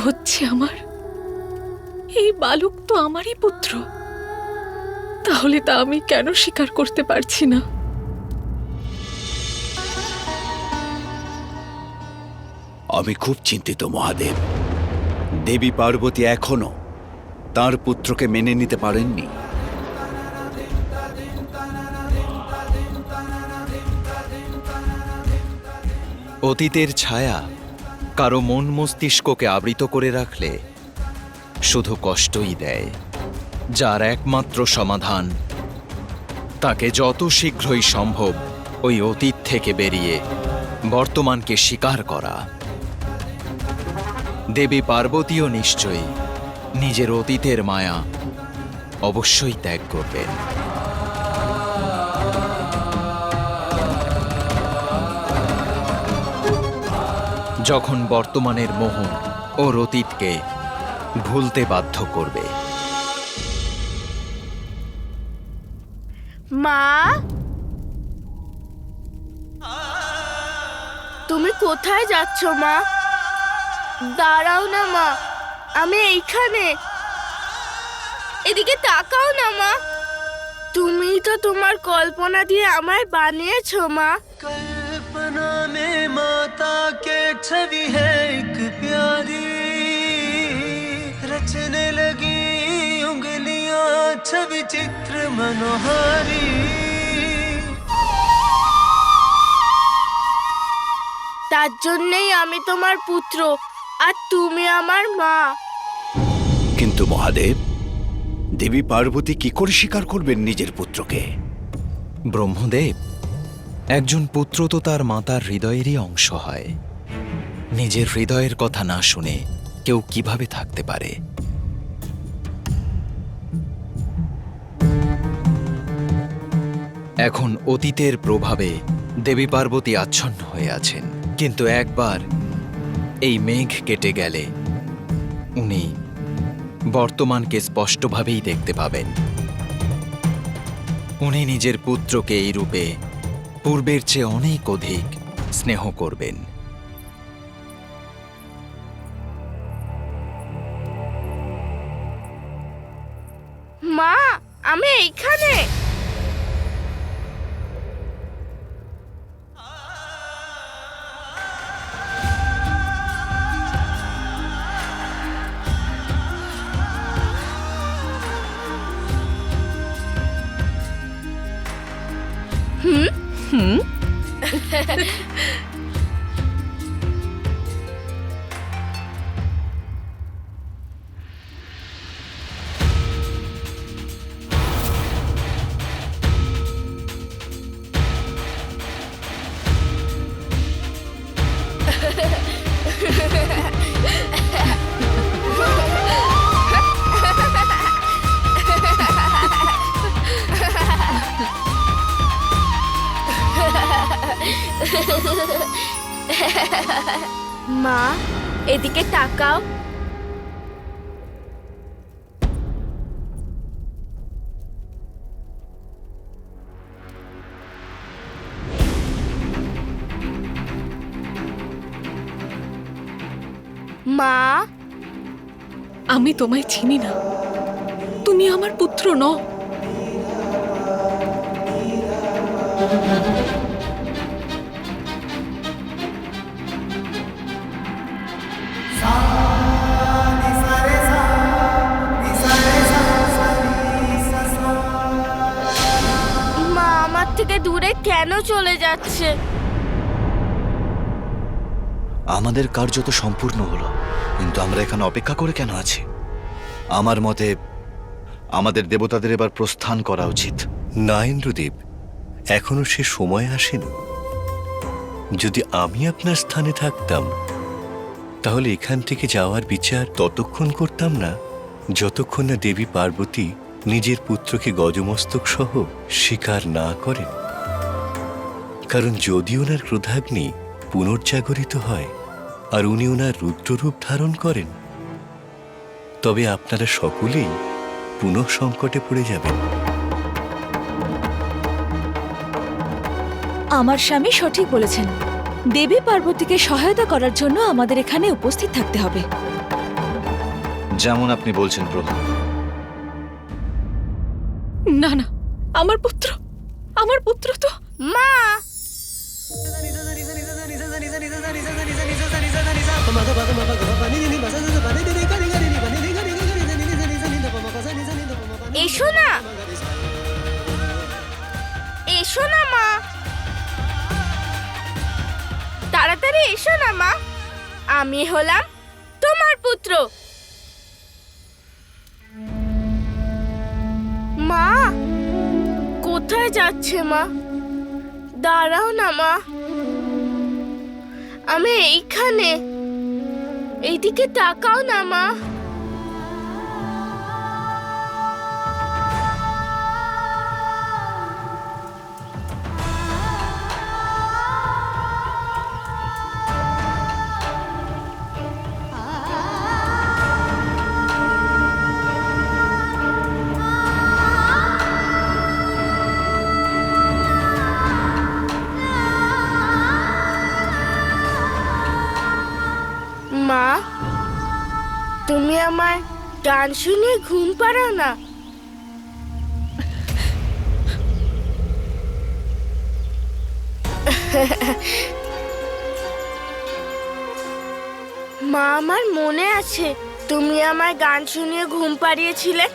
হচ্ছে আমার। এই বালক তো আমারই পুত্র, তাহলে তা আমি কেন স্বীকার করতে পারছি না? আমি খুব চিন্তিত মহাদেব। দেবী পার্বতী এখনো তার পুত্রকে মেনে নিতে পারেননি। অতীতের ছায়া কারো মন মস্তিষ্ককে আবৃত করে রাখলে শুধু কষ্টই দেয়। যার একমাত্র সমাধান তাকে যত শীঘ্রই সম্ভব ওই অতীত থেকে বেরিয়ে বর্তমানকে স্বীকার করা। দেবী পার্বতীও নিশ্চয়ই নিজের অতীতের মায়া অবশ্যই ত্যাগ করবেন। যখন বর্তমানের মোহ ওর অতীতকে ভুলতে বাধ্য করবে। মা, তুমি কোথায় যাচ্ছ মা? দাঁড়াও না মা, আমি এইখানে। এদিকে তাকাও না মা। তুমি তো তোমার কল্পনা দিয়ে আমায় বানিয়েছো মা। कल्पना में माता के छवि है एक प्यारी, रचने लगी उंगलियां छवि चित्र मनोहारी। তার জন্যই আমি তোমার পুত্র আর তুমি আমার মা। কিন্তু মহাদেব, দেবী পার্বতী কি করে স্বীকার করবেন নিজের পুত্রকে? ব্রহ্মদেব, একজন পুত্র তো তার মাতার হৃদয়েরই অংশ হয়। নিজের হৃদয়ের কথা না শুনে কেউ কিভাবে থাকতে পারে? এখন অতীতের প্রভাবে দেবী পার্বতী আচ্ছন্ন হয়ে আছেন, কিন্তু একবার এই মেঘ কেটে গেলে উনি বর্তমানকে স্পষ্টভাবেই দেখতে পাবেন। উনি নিজের পুত্রকে এই রূপে পূর্বের চেয়ে অনেক অধিক স্নেহ করবেন। মা, আমি এইখানে। মা, এদিকে তাকাও। মা, আমি তোমায় চিনি না, তুমি আমার পুত্র নও। মা আমার থেকে দূরে কেন চলে যাচ্ছে? আমাদের কার্য তো সম্পূর্ণ হলো, কিন্তু আমরা এখানে অপেক্ষা করে কেন আছি? আমার মতে আমাদের দেবতাদের এবার প্রস্থান করা উচিত। না ইন্দ্রদেব, এখনো সে সময় আসেনি। যদি আমি আপনার স্থানে থাকতাম তাহলে এখান থেকে যাওয়ার বিচার ততক্ষণ করতাম না যতক্ষণ না দেবী পার্বতী নিজের পুত্রকে গজমস্তক সহ স্বীকার না করেন। কারণ যদি ওনার ক্রোধাগ্নি পুনর্জাগরিত হয় আর উনি ওনার রুদ্ররূপ ধারণ করেন, তবে আপনারা সকলেই পুনঃ সংকটে পড়ে যাবেন। আমার স্বামী সঠিক বলেছেন। দেবী পার্বতীকে সহায়তা করার জন্য আমাদের এখানে উপস্থিত থাকতে হবে। যেমন আপনি বলছেন প্রভু। না না, আমার পুত্র, আমার পুত্র তো। মা, এসো না, এসো না মা, তাড়াতাড়ি এসো না মা, আমি হলাম তোমার পুত্র। মা, কোথায় যাচ্ছে মা? দাঁড়াও না মা, আমি এইখানে, এইদিকে তাকাও না মা। মা, তুমি আমার গান শুনে ঘুম পাড়াও না। মা, আমার মনে আছে তুমি আমার গান শুনিয়ে ঘুম পাড়িয়েছিলে।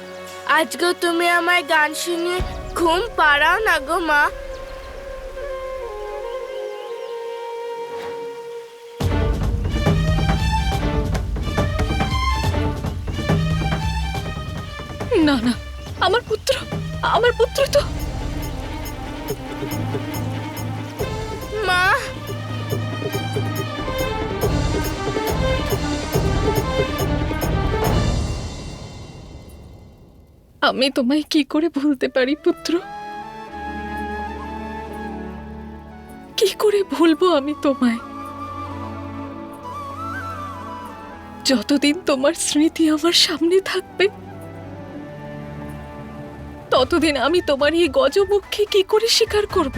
আজকেও তুমি আমার গান শুনিয়ে ঘুম পাড়াও না গো মা। না না, আমার পুত্র, আমার পুত্র তো। মা, আমি তোমায় কি করে ভুলতে পারি পুত্র? কি করে ভুলবো আমি তোমায়? যতদিন তোমার স্মৃতি আমার সামনে থাকবে, ততদিন আমি তোমার এই গজমুখকে কি করে স্বীকার করব?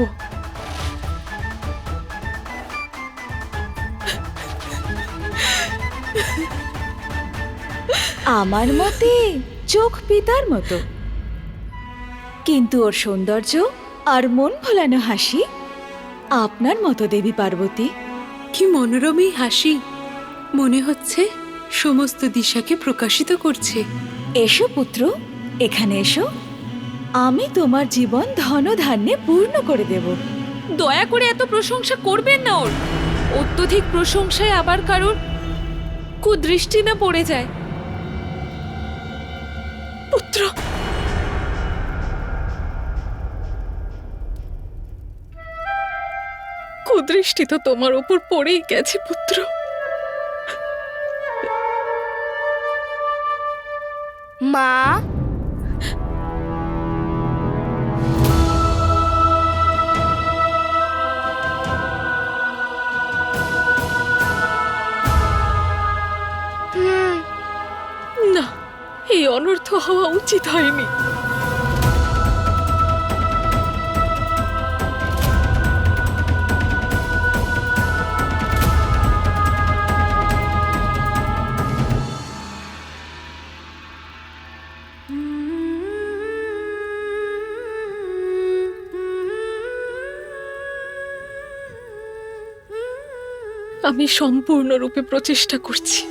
আমার মতে চোখ পিতার মতো, কিন্তু ওর সৌন্দর্য আর মন ভোলানো হাসি আপনার মতো দেবী পার্বতী। কি মনোরম এই হাসি, মনে হচ্ছে সমস্ত দিশাকে প্রকাশিত করছে। এসো পুত্র, এখানে এসো, আমি তোমার জীবন ধনধান্যে পূর্ণ করে দেব। দয়া করে এত প্রশংসা করবেন না ওর। অত্যধিক প্রশংসায় আবার কারোর কুদৃষ্টি না পড়ে যায়। পুত্র, কুদৃষ্টি তো তোমার উপর পড়েই গেছে পুত্র। মা, না, এই অনর্থ হওয়া উচিত হয়নি। আমি সম্পূর্ণরূপে প্রচেষ্টা করছি,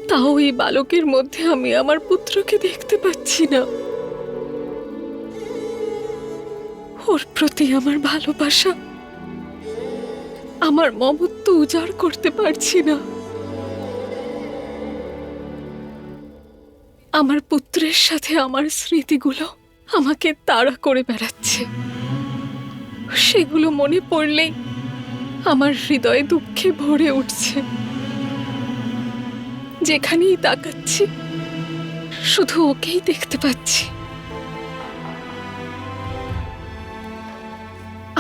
তাও এই বালকের মধ্যে আমি আমার পুত্রকে দেখতে পাচ্ছি না। ওর প্রতি আমার ভালোবাসা, আমার মমত্ব উজাড় করতে পারছি না। আমার পুত্রের সাথে আমার স্মৃতিগুলো আমাকে তাড়া করে বেড়াচ্ছে। সেগুলো মনে পড়লেই আমার হৃদয়ে দুঃখে ভরে উঠছে। যেখানেই তাকাচ্ছি শুধু ওকেই দেখতে পাচ্ছি।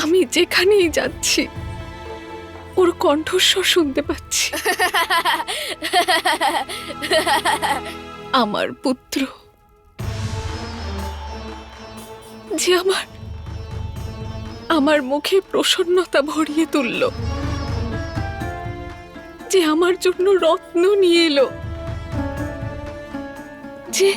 আমি যেখানেই যাচ্ছি ওর কণ্ঠস্বর শুনতে পাচ্ছি। আমার পুত্র, যে আমার মুখে প্রসন্নতা ভরিয়ে তুলল, যে আমার জন্য রত্ন নিয়ে এলো, যে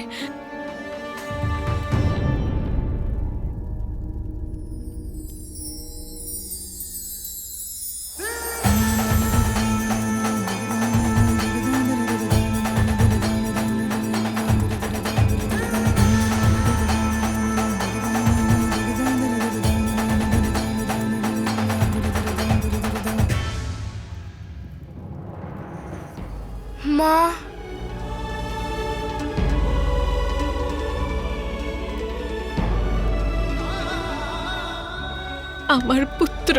মা, আমার পুত্র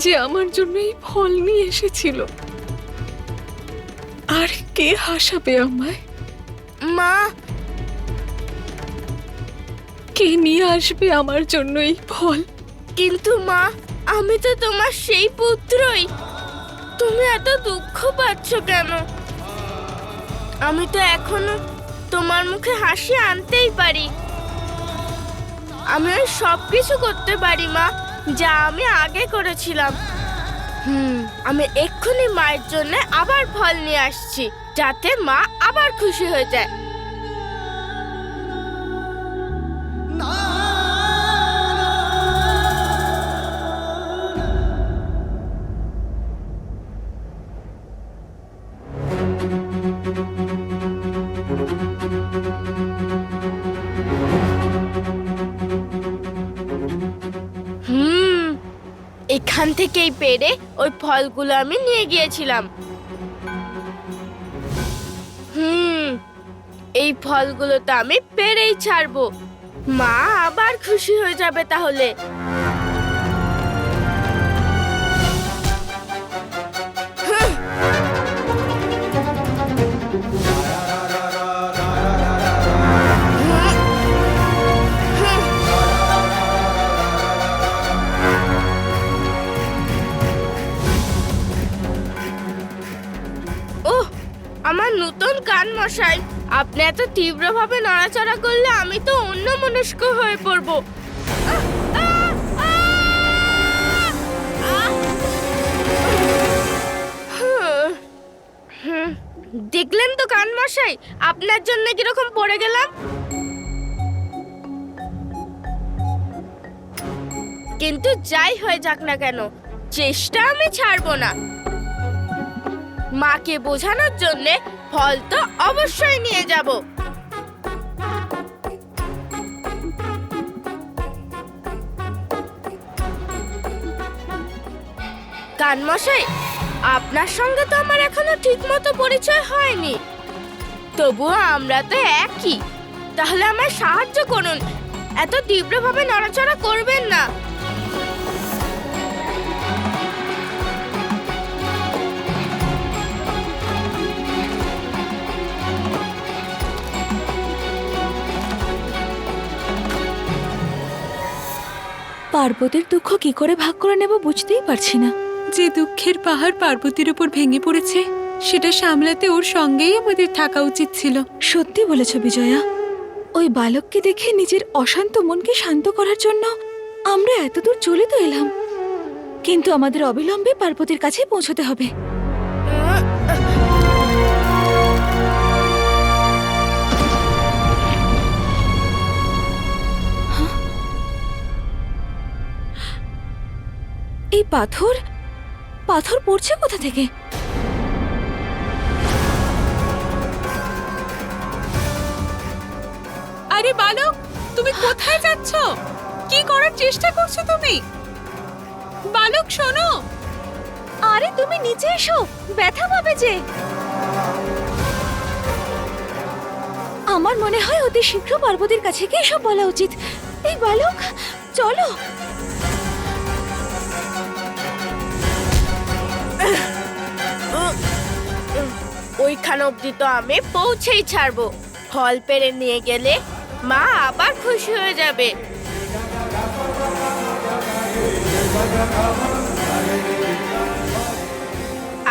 যে আমার জন্য এই ফল নিয়ে এসেছিল, আর কে হাসাবে আমায়? মা, কে নিয়ে আসবে আমার জন্য এই ফল? কিন্তু মা, আমি তো তোমার সেই পুত্রই। তুমি এত দুঃখ পাচ্ছ কেন? আমি তো এখনো তোমার মুখে হাসি আনতেই পারি। আমি ওই সব কিছু করতে পারি মা, যা আমি আগে করেছিলাম। আমি এক্ষুনি মায়ের জন্য আবার ফল নিয়ে আসছি, যাতে মা আবার খুশি হয়ে যায়। এখান থেকেই পেরে ওই ফলগুলো আমি নিয়ে গিয়েছিলাম। এই ফলগুলো তো আমি পেরেই ছাড়বো, মা আবার খুশি হয়ে যাবে তাহলে। আমার নতুন কান মশাই, আপনি এত তীব্রভাবে নড়াচড়া করলে আমি তো অন্যমনস্ক হয়ে পড়ব। দেখলেন তো কান মশাই, আপনার জন্য কিরকম পড়ে গেলাম। কিন্তু যাই হয়ে যাক না কেন, চেষ্টা আমি ছাড়বো না। মাকে বোঝানোর জন্য ফল তো অবশ্যই নিয়ে যাব। কানমশাই, আপনার সঙ্গে তো আমার এখনো ঠিকমতো পরিচয় হয়নি, তবুও আমরা তো একই। তাহলে আমায় সাহায্য করুন, এত তীব্রভাবে নড়াচড়া করবেন না। পার্বতীর দুঃখ কি করে ভাগ করে নেব বুঝতেই পারছি না। যে দুঃখের পাহাড় পার্বতীর উপর ভেঙে পড়েছে, সেটা সামলাতে ওর সঙ্গেই আমাদের থাকা উচিত ছিল। সত্যি বলেছ বিজয়া, ওই বালককে দেখে নিজের অশান্ত মনকে শান্ত করার জন্য আমরা এতদূর চলে তো এলাম, কিন্তু আমাদের অবিলম্বে পার্বতীর কাছে পৌঁছতে হবে। এই পাথর পাথর পড়ছে কোথা থেকে? আরে বালক, তুমি কোথায় যাচ্ছ? কি করার চেষ্টা করছো তুমি? বালক শোনো। আরে তুমি নিচে এসো, ব্যথা পাবে যে। আমার মনে হয় অতি শীঘ্র পার্বতীর কাছে গিয়ে সব বলা উচিত। এই বালক, চলো। ওইখান অব্দি তো আমি পৌঁছেই ছাড়বো। ফল পেরে নিয়ে গেলে মা আবার খুশি হয়ে যাবে।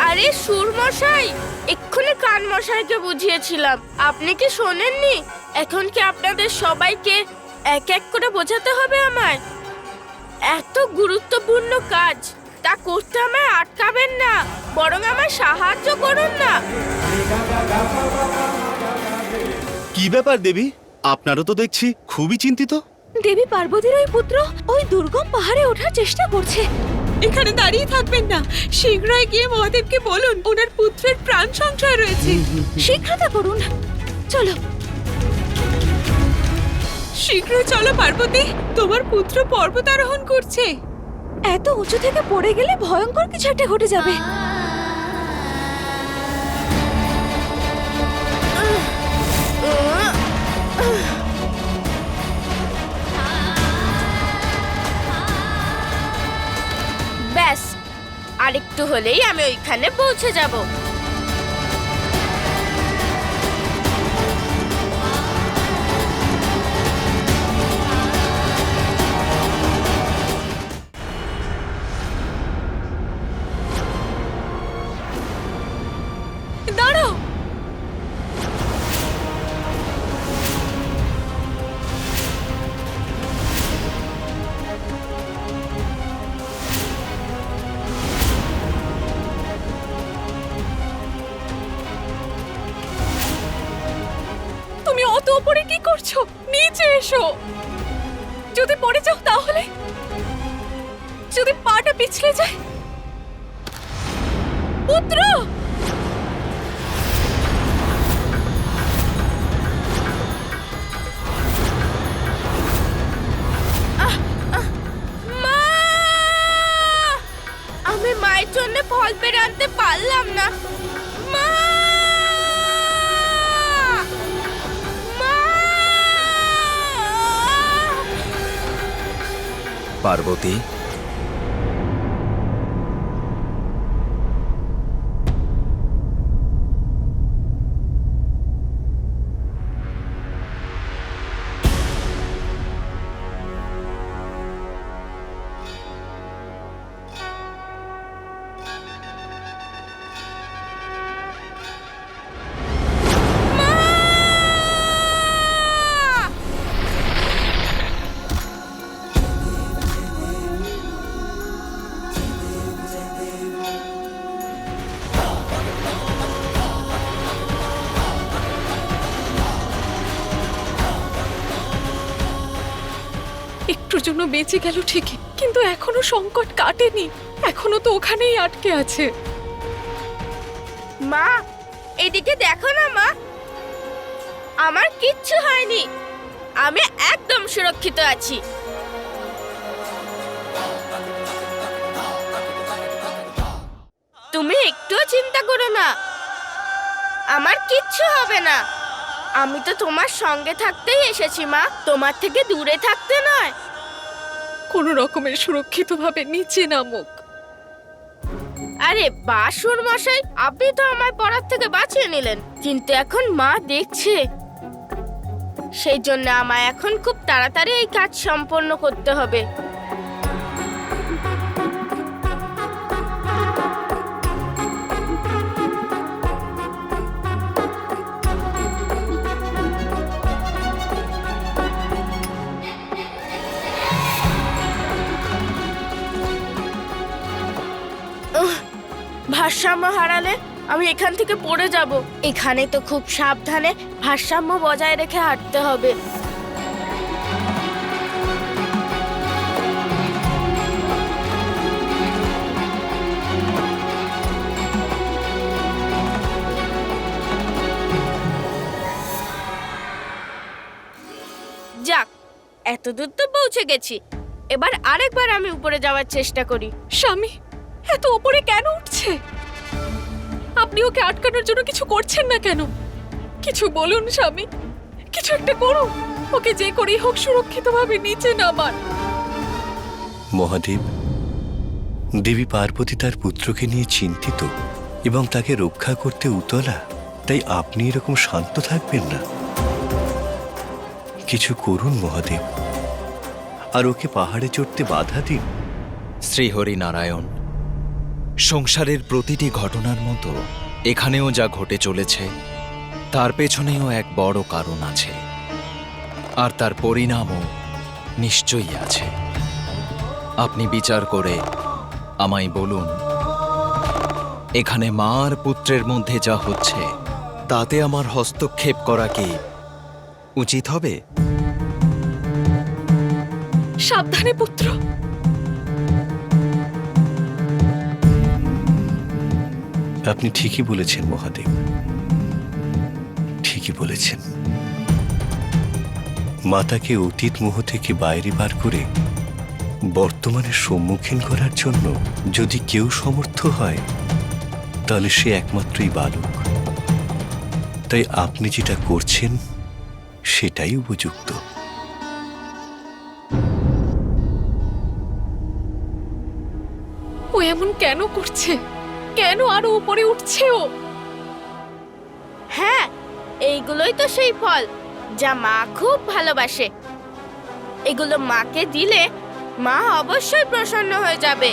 আরে সুরমশাই, এক্ষুনি কান মশাইকে বুঝিয়েছিলাম, আপনি কি শোনেননি? এখন কি আপনাদের সবাইকে এক এক করে বোঝাতে হবে আমায়? এত গুরুত্বপূর্ণ কাজ, তা করতে আমায় আটকাবেন না, বরং আমায় সাহায্য করুন না। কি ব্যাপার দেবী? আপনারও তো দেখছি খুবই চিন্তিত। দেবী পার্বতীর ওই পুত্র ওই দুর্গম পাহাড়ে ওঠার চেষ্টা করছে। এখানে দাঁড়িয়ে থাকবেন না, শীঘ্রই গিয়ে মহাদেবকে বলুন ওনার পুত্রের প্রাণ সংশয় রয়েছে। শীঘ্রতা করুন, চলো। শীঘ্রই চলো পার্বতী, তোমার পুত্র পর্বত আরোহণ করছে। এত উঁচু থেকে পড়ে গেলে ভয়ঙ্কর কিছু একটা ঘটে যাবে। ব্যাস, আরেকটু হলেই আমি ওইখানে পৌঁছে যাব। দাঁড়াও, তুমি অত উপরে কি করছো? নিচে এসো। যদি পড়ে যাও তাহলে? যদি পাটা পিছলে যায়? পুত্র, মা! আমি মায়ের জন্য ফল পেরে আনতে পারলাম না। মা! মা! পার্বতী, একটুর জন্য বেঁচে গেল ঠিকই, কিন্তু এখনো সংকট কাটেনি। এখনো তো ওখানেই আটকে আছে। মা, এদিকে দেখো না মা, আমার কিচ্ছু হয়নি। আমি একদম সুরক্ষিত আছি। তুমি একটুও চিন্তা করো না, আমার কিচ্ছু হবে না। আমি তো তোমার সঙ্গে থাকতেই এসেছি মা, তোমার থেকে দূরে থাকতে নয়। কোনো রকমের সুরক্ষিতভাবে নিচে নামুক। আরে বাসুর মশাই, আপনি তো আমায় পড়ার থেকে বাঁচিয়ে নিলেন, কিন্তু এখন মা দেখছে, সেই জন্য আমায় এখন খুব তাড়াতাড়ি এই কাজ সম্পন্ন করতে হবে। ভারসাম্য হারালে আমি এখান থেকে পড়ে যাব। এখানে তো খুব সাবধানে ভারসাম্য বজায় রেখে হাঁটতে হবে। যাক, এতদূর তো পৌঁছে গেছি। এবার আরেকবার আমি উপরে যাওয়ার চেষ্টা করি। স্বামী এত উপরে কেন উঠছে? আপনি ওকে আটকানোর জন্য কিছু করছেন না কেন? কিছু বলুন স্বামী, কিছু একটা করুন। ওকে যে করেই হোক সুরক্ষিতভাবে নিচে নামান। মহাদেব, দেবী পার্বতী তার পুত্রকে নিয়ে চিন্তিত এবং তাকে রক্ষা করতে উতলা, তাই আপনি এরকম শান্ত থাকবেন না। কিছু করুন মহাদেব, আর ওকে পাহাড়ে চড়তে বাধা দিন। শ্রীহরি নারায়ণ, সংসারের প্রতিটি ঘটনার মতো এখানেও যা ঘটে চলেছে তার পেছনেও এক বড় কারণ আছে, আর তার পরিণামও নিশ্চয়ই আছে। আপনি বিচার করে আমায় বলুন, এখানে মা আর পুত্রের মধ্যে যা হচ্ছে তাতে আমার হস্তক্ষেপ করা কি উচিত হবে? সাবধানে পুত্র। আপনি ঠিকই বলেছেন মহাদেব, ঠিকই বলেছেন। মাতাকে অতীত মোহ থেকে বাইরে বার করে বর্তমানের সম্মুখীন করার জন্য যদি কেউ সমর্থ হয় তাহলে সে একমাত্রই বালক। তাই আপনি যেটা করছেন সেটাই উপযুক্ত। ও এমন কেন করছে? কেন আরো উপরে উঠছে ও? হ্যাঁ, এইগুলোই তো সেই ফল যা মা খুব ভালোবাসে। এগুলো মাকে দিলে মা অবশ্যই প্রসন্ন হয়ে যাবে।